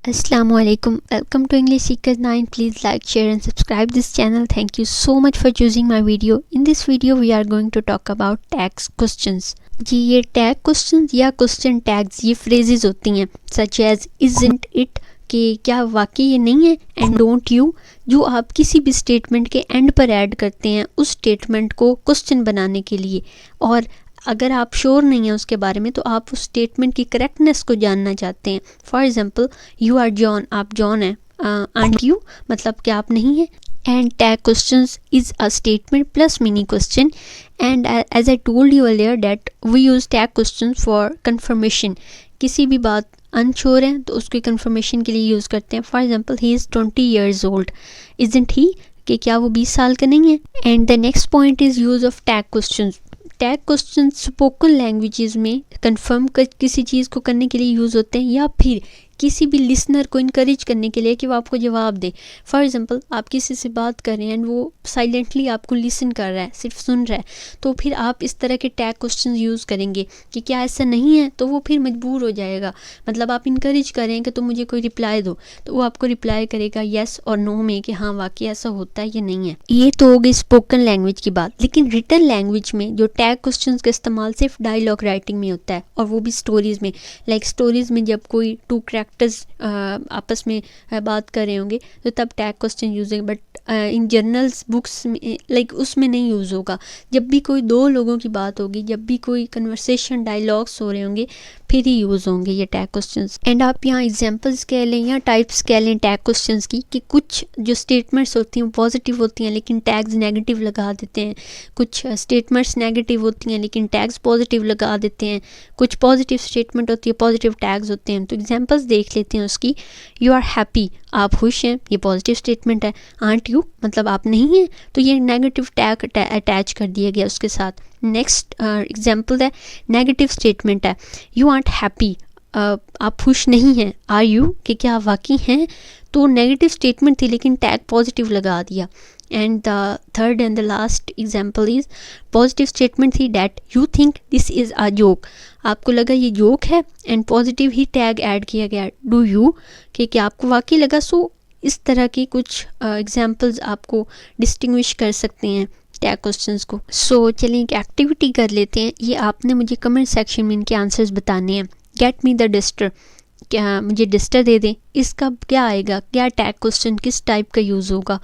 Assalamualaikum. Welcome to English Seekers 9. Please like, share and subscribe this channel. Thank you so much for choosing my video. In this video we are going to talk about tags questions. जी ये tag questions या question tags ये phrases होती हैं such as isn't it कि क्या वाकई ये नहीं है एंड डोंट यू, जो आप किसी भी स्टेटमेंट के एंड पर ऐड करते हैं उस स्टेटमेंट को क्वेश्चन बनाने के लिए। और अगर आप श्योर नहीं हैं उसके बारे में तो आप उस स्टेटमेंट की करेक्टनेस को जानना चाहते हैं। For example you are John, आप जॉन हैं, आंट यू मतलब क्या आप नहीं हैं। And tag questions is a statement plus mini question, and as I told you earlier that we use tag questions for confirmation. किसी भी बात अनश्योर है तो उसकी confirmation के लिए यूज़ करते हैं। For example, he is 20 years old, isn't he? कि क्या वो 20 साल का नहीं है। And the next point is use of tag questions. Tag question spoken languages में कंफर्म किसी चीज़ को करने के लिए यूज़ होते हैं या फिर किसी भी लिसनर को इनकरेज करने के लिए कि वो आपको जवाब दे। फॉर एग्जांपल आप किसी से बात कर रहे हैं एंड वो साइलेंटली आपको लिसन कर रहा है, सिर्फ सुन रहा है, तो फिर आप इस तरह के टैग क्वेश्चन यूज़ करेंगे कि क्या ऐसा नहीं है, तो वो फिर मजबूर हो जाएगा। मतलब आप इनकरेज करें कि तुम मुझे कोई रिप्लाई दो, तो वो आपको रिप्लाई करेगा येस और नो में कि हाँ वाकई ऐसा होता है या नहीं है। ये तो हो गई स्पोकन लैंग्वेज की बात। लेकिन रिटन लैंग्वेज में जो टैग क्वेश्चन का इस्तेमाल सिर्फ डायलॉग राइटिंग में होता है, और वो भी स्टोरीज़ में। लाइक स्टोरीज़ में जब कोई टू आपस में बात कर रहे होंगे तो तब टैग क्वेश्चन यूज़ है, बट इन जर्नल्स बुक्स में लाइक उसमें नहीं यूज़ होगा। जब भी कोई दो लोगों की बात होगी, जब भी कोई कन्वर्सेशन डायलॉग्स हो रहे होंगे, फिर ही यूज़ होंगे ये टैग क्वेश्चंस। एंड आप यहाँ एग्जांपल्स कह लें या टाइप्स कह लें टैग क्वेश्चंस की कि कुछ जो स्टेटमेंट्स होती हैं वो पॉजिटिव होती हैं लेकिन टैग्स नेगेटिव लगा देते हैं, कुछ स्टेटमेंट्स नेगेटिव होती हैं लेकिन टैग्स पॉजिटिव लगा देते हैं, कुछ पॉजिटिव स्टेटमेंट होती है पॉजिटिव टैग्स होते हैं। तो एग्जाम्पल्स देख लेते हैं उसकी। यू आर हैप्पी, आप खुश हैं, ये पॉजिटिव स्टेटमेंट है। आंट यू मतलब आप नहीं हैं, तो ये नेगेटिव टैग अटैच कर दिया गया उसके साथ। नेक्स्ट एग्जाम्पल है नेगेटिव स्टेटमेंट है यू आंट हैप्पी, आप खुश नहीं हैं। आर यू कि क्या आप वाकई हैं, तो नेगेटिव स्टेटमेंट थी लेकिन टैग पॉजिटिव लगा दिया। And the third and the last example is positive statement थी that you think this is a joke, आपको लगा ये जोक है, एंड पॉजिटिव ही टैग ऐड किया गया डू यू कि क्या आपको वाकई लगा। सो इस तरह की कुछ एग्जाम्पल्स आपको डिस्टिंग्विश कर सकते हैं टैग क्वेश्चंस को। सो चलिए एक एक्टिविटी कर लेते हैं। ये आपने मुझे कमेंट सेक्शन में इनके आंसर्स बताने हैं। गेट मी द डस्टर, क्या मुझे डस्टर दे दें, इसका क्या आएगा, क्या टैग क्वेश्चन किस टाइप का यूज़ होगा।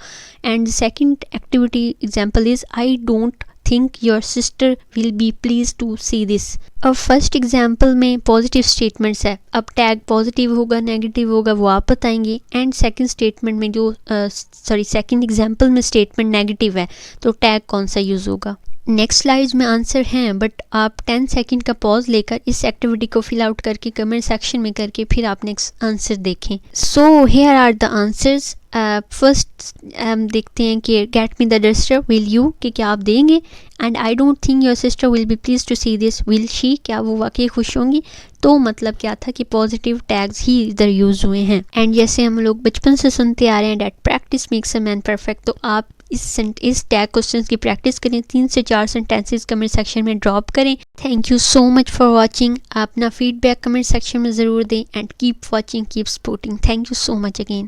And second activity example is I don't think your sister will be please to see this. अब फर्स्ट एग्जाम्पल में पॉजिटिव स्टेटमेंट्स है, अब टैग पॉजिटिव होगा नेगेटिव होगा वो आप बताएंगे। एंड सेकंड स्टेटमेंट में जो सेकंड एग्जाम्पल में स्टेटमेंट नेगेटिव है तो टैग कौन सा यूज़ होगा। नेक्स्ट स्लाइड्स में आंसर हैं, बट आप 10 सेकंड का पॉज लेकर इस एक्टिविटी को फिल आउट करके कमेंट सेक्शन में करके फिर आप नेक्स्ट आंसर देखें। So here are the answers. First हम देखते हैं कि get me the duster will you कि क्या आप देंगे, and I don't think your sister will be please to see this will she क्या वो वाकई खुश होंगी। तो मतलब क्या था कि पॉजिटिव टैग्स ही इधर यूज़ हुए हैं। एंड जैसे हम लोग बचपन से सुनते आ रहे हैं that practice makes a man perfect, तो आप इस टैग क्वेश्चंस की प्रैक्टिस करें। 3 से 4 सेंटेंसेस कमेंट सेक्शन में ड्रॉप करें। Thank you so much for watching. आप अपना फीडबैक कमेंट सेक्शन में ज़रूर दें and keep watching, keep supporting. Thank you so much again.